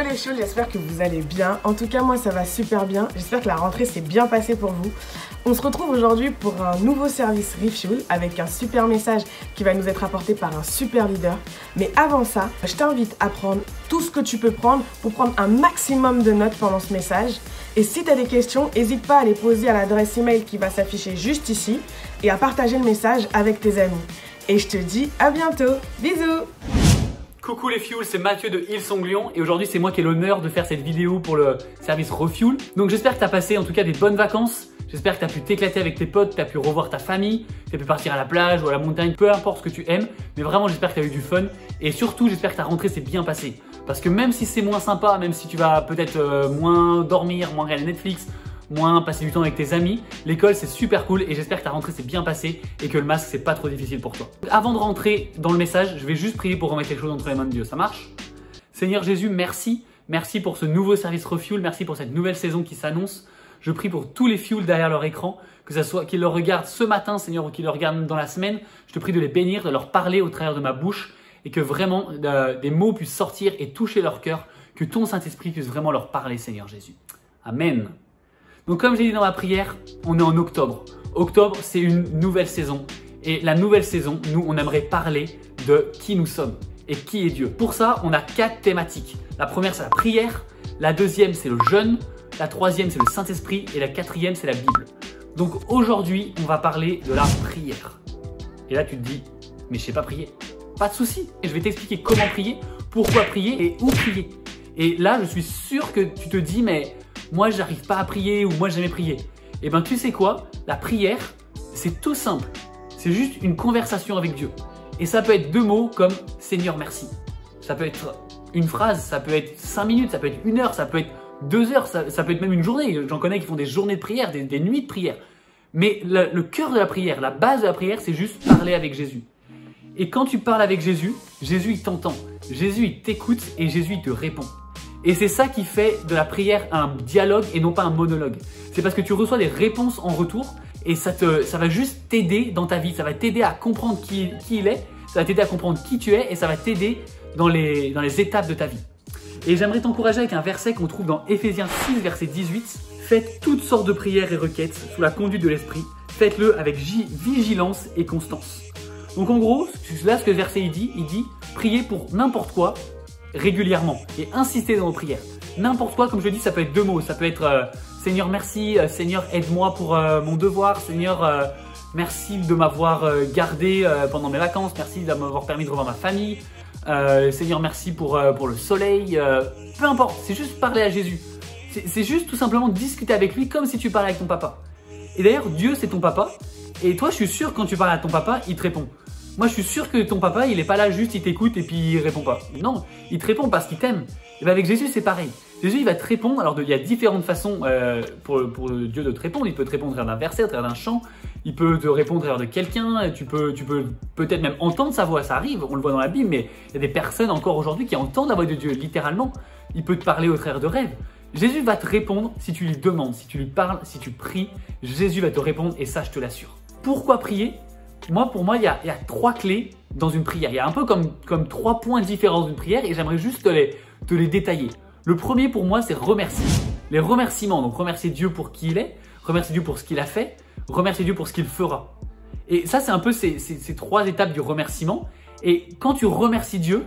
Hello les choules, j'espère que vous allez bien. En tout cas, moi ça va super bien. J'espère que la rentrée s'est bien passée pour vous. On se retrouve aujourd'hui pour un nouveau service Refuel avec un super message qui va nous être apporté par un super leader. Mais avant ça, je t'invite à prendre tout ce que tu peux prendre pour prendre un maximum de notes pendant ce message. Et si tu as des questions, n'hésite pas à les poser à l'adresse email qui va s'afficher juste ici et à partager le message avec tes amis. Et je te dis à bientôt. Bisous! Coucou les Fuel, c'est Mathieu de Île-Songlion et aujourd'hui c'est moi qui ai l'honneur de faire cette vidéo pour le service Refuel. Donc j'espère que tu as passé en tout cas des bonnes vacances, j'espère que tu as pu t'éclater avec tes potes, tu as pu revoir ta famille, tu as pu partir à la plage ou à la montagne, peu importe ce que tu aimes, mais vraiment j'espère que tu as eu du fun et surtout j'espère que ta rentrée s'est bien passée. Parce que même si c'est moins sympa, même si tu vas peut-être moins dormir, moins regarder Netflix, moins passer du temps avec tes amis, l'école c'est super cool et j'espère que ta rentrée s'est bien passée et que le masque c'est pas trop difficile pour toi. Avant de rentrer dans le message, je vais juste prier pour remettre les choses entre les mains de Dieu, ça marche? Seigneur Jésus, merci. Merci pour ce nouveau service Refuel, merci pour cette nouvelle saison qui s'annonce. Je prie pour tous les Fuel derrière leur écran, que ce soit qu'ils le regardent ce matin Seigneur ou qu'ils le regardent dans la semaine. Je te prie de les bénir, de leur parler au travers de ma bouche et que vraiment des mots puissent sortir et toucher leur cœur, que ton Saint-Esprit puisse vraiment leur parler Seigneur Jésus. Amen. Donc comme j'ai dit dans ma prière, on est en octobre. Octobre, c'est une nouvelle saison. Et la nouvelle saison, nous, on aimerait parler de qui nous sommes et qui est Dieu. Pour ça, on a 4 thématiques. La première, c'est la prière. La deuxième, c'est le jeûne. La troisième, c'est le Saint-Esprit. Et la quatrième, c'est la Bible. Donc aujourd'hui, on va parler de la prière. Et là, tu te dis, mais je sais pas prier. Pas de souci. Je vais t'expliquer comment prier, pourquoi prier et où prier. Et là, je suis sûr que tu te dis, mais moi, j'arrive pas à prier ou moi, j'ai jamais prié. Eh bien, tu sais quoi? La prière, c'est tout simple. C'est juste une conversation avec Dieu. Et ça peut être 2 mots comme Seigneur, merci. Ça peut être une phrase, ça peut être 5 minutes, ça peut être 1 heure, ça peut être 2 heures, ça peut être même une journée. J'en connais qui font des journées de prière, des nuits de prière. Mais le cœur de la prière, la base de la prière, c'est juste parler avec Jésus. Et quand tu parles avec Jésus, Jésus, il t'entend. Jésus, il t'écoute et Jésus, il te répond. Et c'est ça qui fait de la prière un dialogue et non pas un monologue. C'est parce que tu reçois des réponses en retour et ça va juste t'aider dans ta vie. Ça va t'aider à comprendre qui il est, ça va t'aider à comprendre qui tu es et ça va t'aider dans les étapes de ta vie. Et j'aimerais t'encourager avec un verset qu'on trouve dans Ephésiens 6, verset 18. Faites toutes sortes de prières et requêtes sous la conduite de l'Esprit. Faites-le avec vigilance et constance. Donc en gros, là ce que le verset il dit priez pour n'importe quoi, régulièrement et insister dans vos prières. N'importe quoi, comme je dis, ça peut être 2 mots. Ça peut être Seigneur merci, Seigneur aide-moi pour mon devoir, Seigneur merci de m'avoir gardé pendant mes vacances, merci de m'avoir permis de revoir ma famille, Seigneur merci pour le soleil, peu importe, c'est juste parler à Jésus. C'est juste tout simplement discuter avec lui comme si tu parlais avec ton papa. Et d'ailleurs, Dieu c'est ton papa et toi je suis sûr quand tu parles à ton papa, il te répond. Moi, je suis sûr que ton papa, il n'est pas là juste, il t'écoute et puis il répond pas. Non, il te répond parce qu'il t'aime. Et bien avec Jésus, c'est pareil. Jésus, il va te répondre. Alors, il y a différentes façons pour Dieu de te répondre. Il peut te répondre à travers d'un verset, à travers d'un chant. Il peut te répondre à travers de quelqu'un. Tu peux peut-être même entendre sa voix. Ça arrive, on le voit dans la Bible, mais il y a des personnes encore aujourd'hui qui entendent la voix de Dieu, littéralement. Il peut te parler au travers de rêves. Jésus va te répondre si tu lui demandes, si tu lui parles, si tu pries. Jésus va te répondre et ça, je te l'assure. Pourquoi prier? Pour moi, il y a 3 clés dans une prière. Il y a un peu comme 3 points différents d'une prière et j'aimerais juste te les détailler. Le premier pour moi, c'est remercier. Les remerciements, donc remercier Dieu pour qui il est, remercier Dieu pour ce qu'il a fait, remercier Dieu pour ce qu'il fera. Et ça, c'est un peu ces 3 étapes du remerciement. Et quand tu remercies Dieu,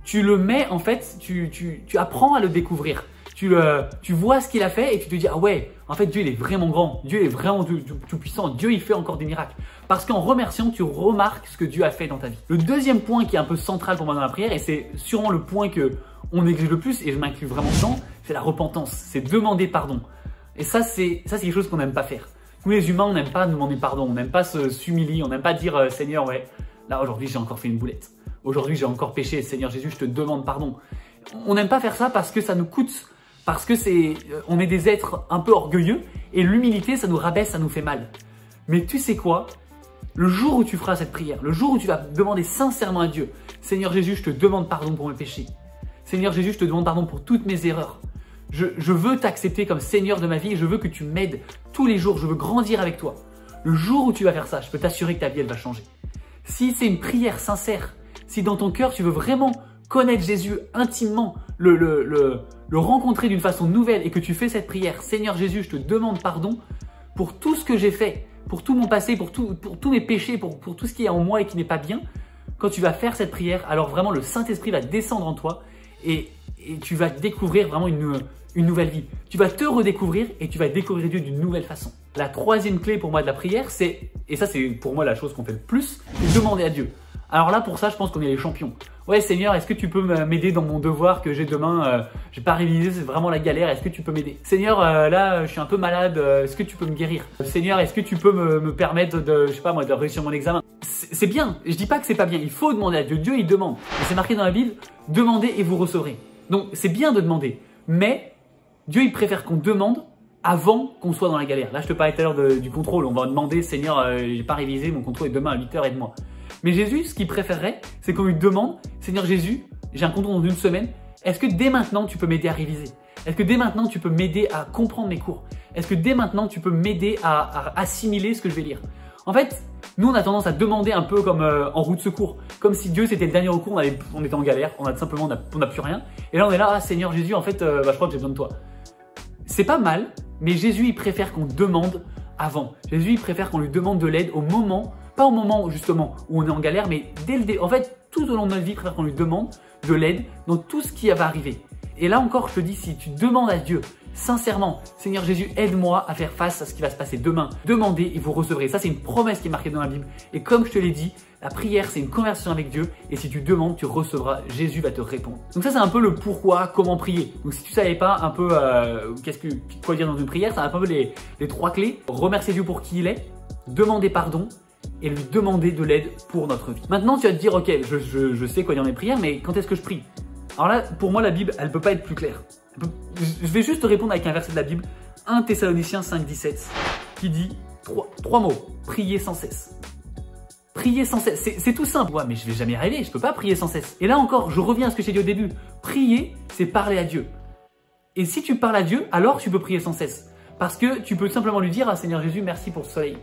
tu le mets en fait, tu apprends à le découvrir. Tu vois ce qu'il a fait et tu te dis, ah ouais, en fait, Dieu, il est vraiment grand. Dieu est vraiment tout puissant. Dieu, il fait encore des miracles. Parce qu'en remerciant, tu remarques ce que Dieu a fait dans ta vie. Le deuxième point qui est un peu central pour moi dans la prière, et c'est sûrement le point qu'on néglige le plus, et je m'inclus vraiment dedans, c'est la repentance. C'est demander pardon. Et ça, c'est quelque chose qu'on n'aime pas faire. Nous, les humains, on n'aime pas demander pardon. On n'aime pas s'humilier. On n'aime pas dire, Seigneur, ouais, là, aujourd'hui, j'ai encore fait une boulette. Aujourd'hui, j'ai encore péché. Seigneur Jésus, je te demande pardon. On n'aime pas faire ça parce que ça nous coûte. Parce que on est des êtres un peu orgueilleux et l'humilité, ça nous rabaisse, ça nous fait mal. Mais tu sais quoi? Le jour où tu feras cette prière, le jour où tu vas demander sincèrement à Dieu, Seigneur Jésus, je te demande pardon pour mes péchés. Seigneur Jésus, je te demande pardon pour toutes mes erreurs. Je veux t'accepter comme Seigneur de ma vie et je veux que tu m'aides tous les jours. Je veux grandir avec toi. Le jour où tu vas faire ça, je peux t'assurer que ta vie, elle va changer. Si c'est une prière sincère, si dans ton cœur, tu veux vraiment connaître Jésus intimement, le rencontrer d'une façon nouvelle et que tu fais cette prière, Seigneur Jésus, je te demande pardon pour tout ce que j'ai fait, pour tout mon passé, pour tous mes péchés, pour tout ce qui est en moi et qui n'est pas bien, quand tu vas faire cette prière, alors vraiment le Saint-Esprit va descendre en toi et tu vas découvrir vraiment une nouvelle vie. Tu vas te redécouvrir et tu vas découvrir Dieu d'une nouvelle façon. La troisième clé pour moi de la prière, c'est, et ça c'est pour moi la chose qu'on fait le plus, c'est demander à Dieu. Alors là, pour ça, je pense qu'on est les champions. Ouais, Seigneur, est-ce que tu peux m'aider dans mon devoir que j'ai demain j'ai pas révisé, c'est vraiment la galère. Est-ce que tu peux m'aider? Seigneur, là, je suis un peu malade. Est-ce que tu peux me guérir? Seigneur, est-ce que tu peux me permettre de, je sais pas moi, de réussir mon examen? C'est bien. Je dis pas que c'est pas bien. Il faut demander à Dieu. Dieu, il demande. Et c'est marqué dans la Bible, demandez et vous recevrez. Donc, c'est bien de demander. Mais Dieu, il préfère qu'on demande avant qu'on soit dans la galère. Là, je te parlais tout à l'heure du contrôle. On va demander, Seigneur, j'ai pas révisé, mon contrôle est demain à 8h, aide-moi. Mais Jésus, ce qu'il préférerait, c'est qu'on lui demande, Seigneur Jésus, j'ai un contrôle dans une semaine, est-ce que dès maintenant tu peux m'aider à réviser? Est-ce que dès maintenant tu peux m'aider à comprendre mes cours? Est-ce que dès maintenant tu peux m'aider à assimiler ce que je vais lire? En fait, nous on a tendance à demander un peu comme en roue de secours, comme si Dieu c'était le dernier recours, on était en galère, on n'a plus rien. Et là on est là, ah Seigneur Jésus, en fait, je crois que j'ai besoin de toi. C'est pas mal, mais Jésus il préfère qu'on demande avant. Jésus il préfère qu'on lui demande de l'aide au moment, pas au moment justement où on est en galère, mais en fait tout au long de notre vie, il préfère qu'on lui demande de l'aide dans tout ce qui va arriver. Et là encore, je te dis, si tu demandes à Dieu sincèrement, Seigneur Jésus, aide-moi à faire face à ce qui va se passer demain. Demandez et vous recevrez. Ça, c'est une promesse qui est marquée dans la Bible. Et comme je te l'ai dit, la prière, c'est une conversation avec Dieu. Et si tu demandes, tu recevras. Jésus va te répondre. Donc ça, c'est un peu le pourquoi, comment prier. Donc si tu savais pas un peu quoi dire dans une prière, c'est un peu les trois clés. Remercier Dieu pour qui il est, demander pardon et lui demander de l'aide pour notre vie. Maintenant, tu vas te dire, ok, je sais quoi dire dans les prières, mais quand est-ce que je prie? Alors là, pour moi, la Bible, elle peut pas être plus claire. Je vais juste te répondre avec un verset de la Bible, 1 Thessaloniciens 5,17, qui dit trois mots, prier sans cesse. Prier sans cesse, c'est tout simple. Ouais, mais je vais jamais y arriver, je peux pas prier sans cesse. Et là encore, je reviens à ce que j'ai dit au début. Prier, c'est parler à Dieu. Et si tu parles à Dieu, alors tu peux prier sans cesse. Parce que tu peux simplement lui dire, ah Seigneur Jésus, merci pour ce soleil.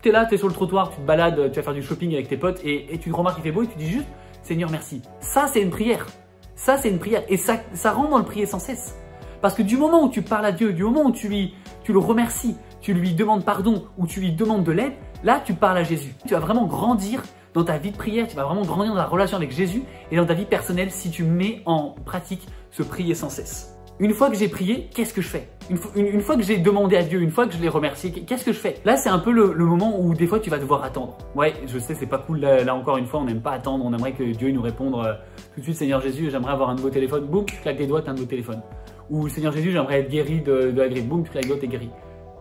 Tu es là, tu es sur le trottoir, tu te balades, tu vas faire du shopping avec tes potes et tu remarques qu'il fait beau et tu dis juste, Seigneur, merci. Ça, c'est une prière. Ça, c'est une prière. Et ça rentre dans le prier sans cesse. Parce que du moment où tu parles à Dieu, du moment où tu le remercies, tu lui demandes pardon ou tu lui demandes de l'aide, là, tu parles à Jésus. Tu vas vraiment grandir dans ta vie de prière, tu vas vraiment grandir dans la relation avec Jésus et dans ta vie personnelle si tu mets en pratique ce prier sans cesse. Une fois que j'ai prié, qu'est-ce que je fais? Une fois que j'ai demandé à Dieu, une fois que je l'ai remercié, qu'est-ce que je fais? Là, c'est un peu le moment où des fois tu vas devoir attendre. Ouais, je sais, c'est pas cool. Là encore une fois, on n'aime pas attendre. On aimerait que Dieu nous réponde tout de suite, Seigneur Jésus, j'aimerais avoir un nouveau téléphone. Boum, tu claques des doigts, t'as un nouveau téléphone. Ou Seigneur Jésus, j'aimerais être guéri de la grippe. Boum, tu claques des doigts, t'es guéri.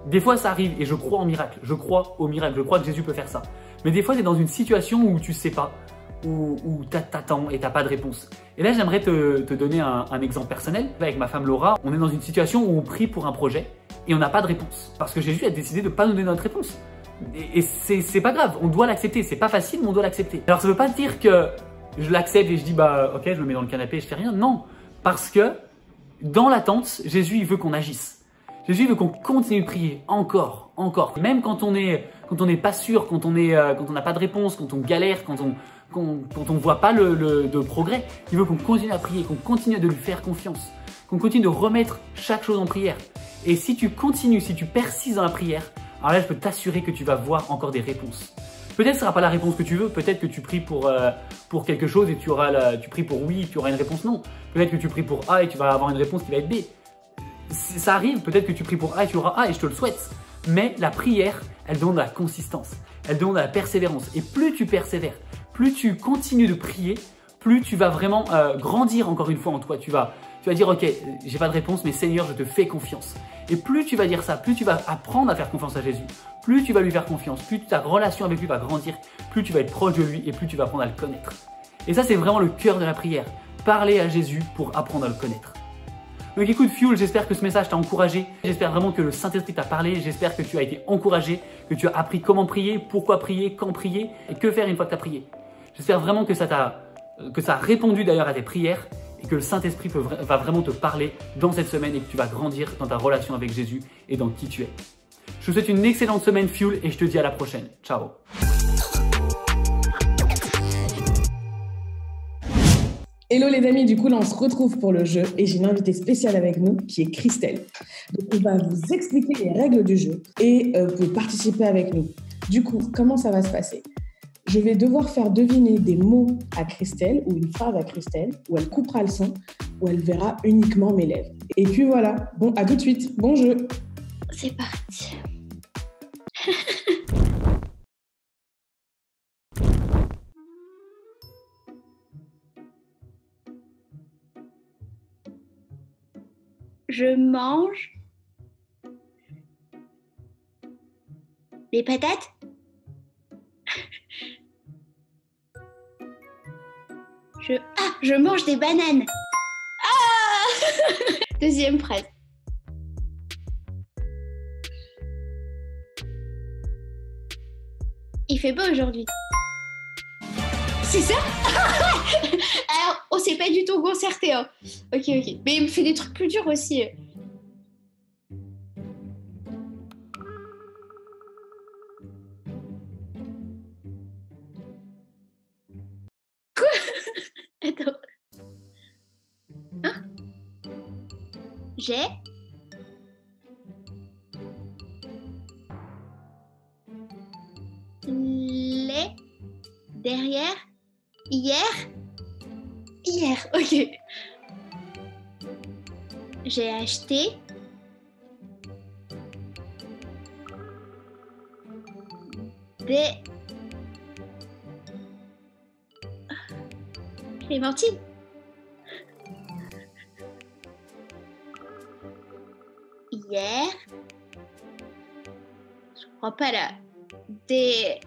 Des fois, ça arrive et je crois en miracle. Je crois au miracle. Je crois que Jésus peut faire ça. Mais des fois, tu es dans une situation où tu sais pas, où t'attends et t'as pas de réponse. Et là, j'aimerais te donner un exemple personnel. Avec ma femme Laura, on est dans une situation où on prie pour un projet et on n'a pas de réponse. Parce que Jésus a décidé de pas nous donner notre réponse. Et c'est pas grave, on doit l'accepter. C'est pas facile, mais on doit l'accepter. Alors, ça veut pas dire que je l'accepte et je dis, bah, ok, je me mets dans le canapé et je fais rien. Non. Parce que dans l'attente, Jésus, il veut qu'on agisse. Jésus veut qu'on continue de prier encore. Même quand on n'est pas sûr, quand on n'a pas de réponse, quand on galère, quand on voit pas de progrès, il veut qu'on continue à prier, qu'on continue de lui faire confiance, qu'on continue de remettre chaque chose en prière. Et si tu continues, si tu persistes dans la prière, alors là, je peux t'assurer que tu vas voir encore des réponses. Peut-être que ce sera pas la réponse que tu veux, peut-être que tu pries pour quelque chose et tu pries pour oui, tu auras une réponse non. Peut-être que tu pries pour A et tu vas avoir une réponse qui va être B. Ça arrive, peut-être que tu pries pour A et tu auras A et je te le souhaite. Mais la prière, elle demande de la consistance, elle demande de la persévérance. Et plus tu persévères, plus tu continues de prier, plus tu vas vraiment grandir encore une fois en toi. Tu vas dire, ok, j'ai pas de réponse, mais Seigneur, je te fais confiance. Et plus tu vas dire ça, plus tu vas apprendre à faire confiance à Jésus, plus tu vas lui faire confiance, plus ta relation avec lui va grandir, plus tu vas être proche de lui et plus tu vas apprendre à le connaître. Et ça, c'est vraiment le cœur de la prière. Parler à Jésus pour apprendre à le connaître. Donc écoute Fuel, j'espère que ce message t'a encouragé. J'espère vraiment que le Saint-Esprit t'a parlé. J'espère que tu as été encouragé, que tu as appris comment prier, pourquoi prier, quand prier et que faire une fois que tu as prié. J'espère vraiment que ça a répondu d'ailleurs à tes prières et que le Saint-Esprit va vraiment te parler dans cette semaine et que tu vas grandir dans ta relation avec Jésus et dans qui tu es. Je te souhaite une excellente semaine Fuel et je te dis à la prochaine. Ciao. Hello les amis, du coup là on se retrouve pour le jeu et j'ai une invitée spéciale avec nous qui est Christelle. Donc on va vous expliquer les règles du jeu et vous pouvez participer avec nous. Du coup, comment ça va se passer? Je vais devoir faire deviner des mots à Christelle ou une phrase à Christelle où elle coupera le son, où elle verra uniquement mes lèvres. Et puis voilà, bon à tout de suite, bon jeu. C'est parti. Je mange des patates. Je mange des bananes. Ah Deuxième phrase. Il fait beau aujourd'hui. C'est ça? Alors, on s'est pas du tout concerté. Hein. Ok. Mais il me fait des trucs plus durs aussi. Quoi? Attends. Hein? J'ai... les... derrière... Hier, ok. J'ai acheté des clémentines. Hier, je crois pas là, des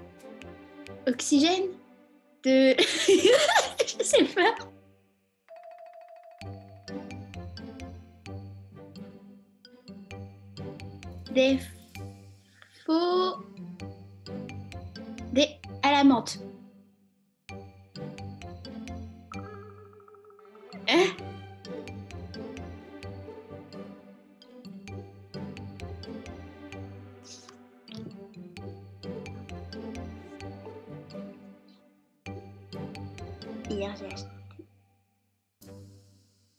oxygènes, de... je sais pas. Des faux... des... à la menthe. Hein? Hier, j'ai acheté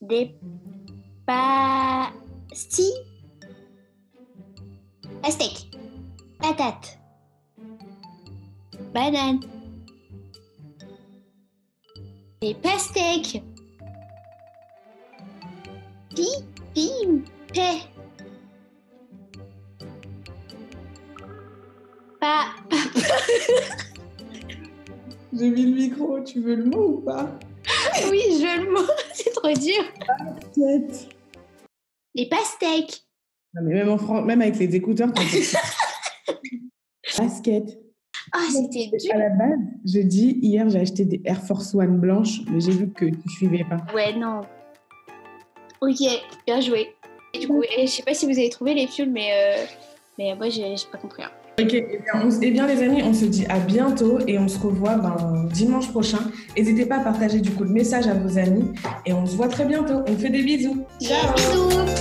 des pastilles. Pastèques, patates, bananes, des pastèques, paix, J'ai mis le micro, tu veux le mot ou pas? Oui, je veux le mot, c'est trop dur. Basket. Les pastèques. Non, mais même avec les écouteurs, basket. Ah, c'était dur. À la base, je dis hier j'ai acheté des Air Force One blanches, mais j'ai vu que tu suivais pas. Ouais, non. Ok, bien joué. Et du coup, je sais pas si vous avez trouvé les fioles, mais moi j'ai pas compris. Hein. Ok, eh bien les amis, on se dit à bientôt et on se revoit dimanche prochain. N'hésitez pas à partager du coup le message à vos amis et on se voit très bientôt. On fait des bisous. Ciao. Bisous.